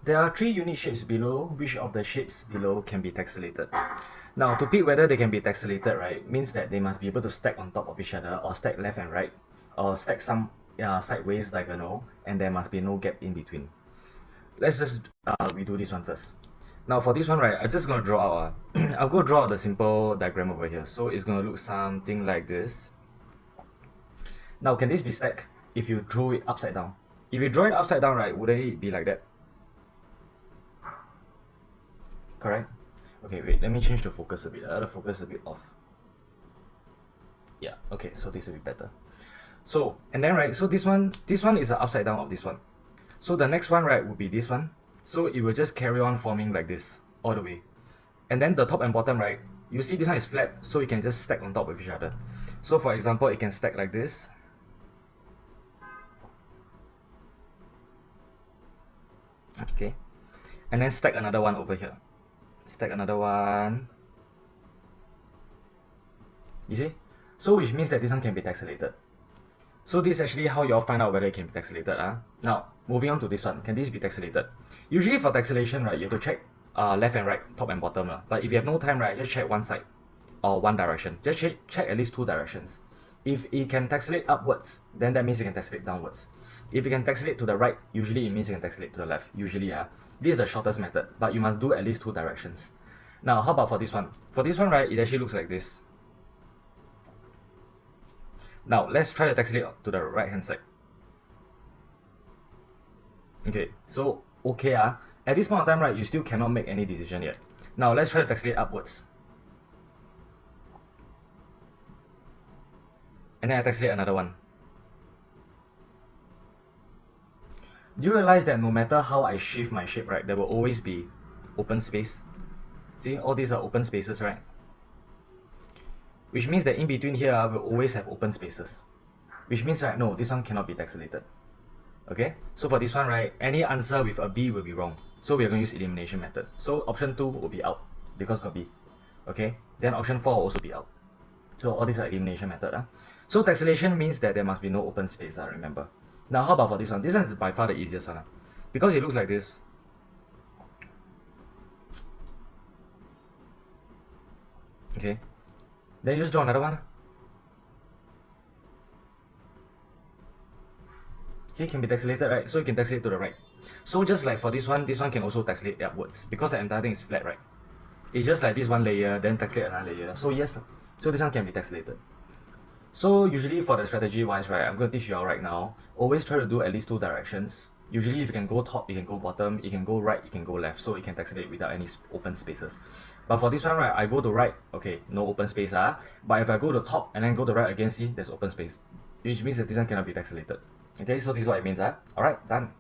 There are 3 unit shapes below. Which of the shapes below can be tessellated? Now, to pick whether they can be tessellated, right, means that they must be able to stack on top of each other, or stack left and right, or stack some sideways diagonal, and there must be no gap in between. Let's just redo this one first. Now for this one, right, I'm just going to draw out, I'll go draw out the simple diagram over here. So it's going to look something like this. Now, can this be stacked if you draw it upside down? If you draw it upside down, right, wouldn't it be like that? Correct? Okay, wait, let me change the focus a bit. The focus a bit off. Yeah, okay, so this will be better. So, and then, right, so this one is the upside down of this one. So the next one, right, would be this one. So it will just carry on forming like this all the way. And then the top and bottom, right, you see this one is flat, so you can just stack on top of each other. So for example, it can stack like this. Okay. And then stack another one over here. Stack another one. You see? So which means that this one can be tessellated. So this is actually how you all find out whether it can be tessellated. Now, moving on to this one. Can this be tessellated? Usually for tessellation, right, you have to check left and right, top and bottom. But if you have no time, right, just check one side or one direction. Just check at least 2 directions. If it can tessellate upwards, then that means it can tessellate downwards. If it can tessellate to the right, usually it means it can tessellate to the left. Usually, this is the shortest method, but you must do at least 2 directions. Now, how about for this one? For this one, right, it actually looks like this. Now, let's try to tessellate to the right hand side. Okay, so, okay, at this point of time, right, you still cannot make any decision yet. Now, let's try to tessellate upwards. And then I tessellate another one. Do you realize that no matter how I shift my shape, right, there will always be open space? See, all these are open spaces, right? Which means that in between here, we'll always have open spaces. Which means, right, no, this one cannot be tessellated. Okay? So for this one, right, any answer with a B will be wrong. So we're going to use elimination method. So option 2 will be out because got B. Okay? Then option 4 will also be out. So all these are elimination method. So tessellation means that there must be no open space, remember. Now how about for this one? This one is by far the easiest one. Because it looks like this. Okay. Then you just draw another one. See, it can be tessellated, right? So you can tessellate to the right. So just like for this one can also tessellate upwards because the entire thing is flat, right? It's just like this one layer, then tessellate another layer. So yes, so this one can be tessellated. So usually for the strategy wise, right, I'm going to teach you all right now. Always try to do at least 2 directions. Usually if you can go top, you can go bottom, you can go right, you can go left. So you can tessellate without any open spaces. But for this one, right, I go to right, okay, no open space. But if I go to top and then go to right again, see, there's open space. Which means that this one cannot be tessellated. Okay, so this is what it means. Alright, done.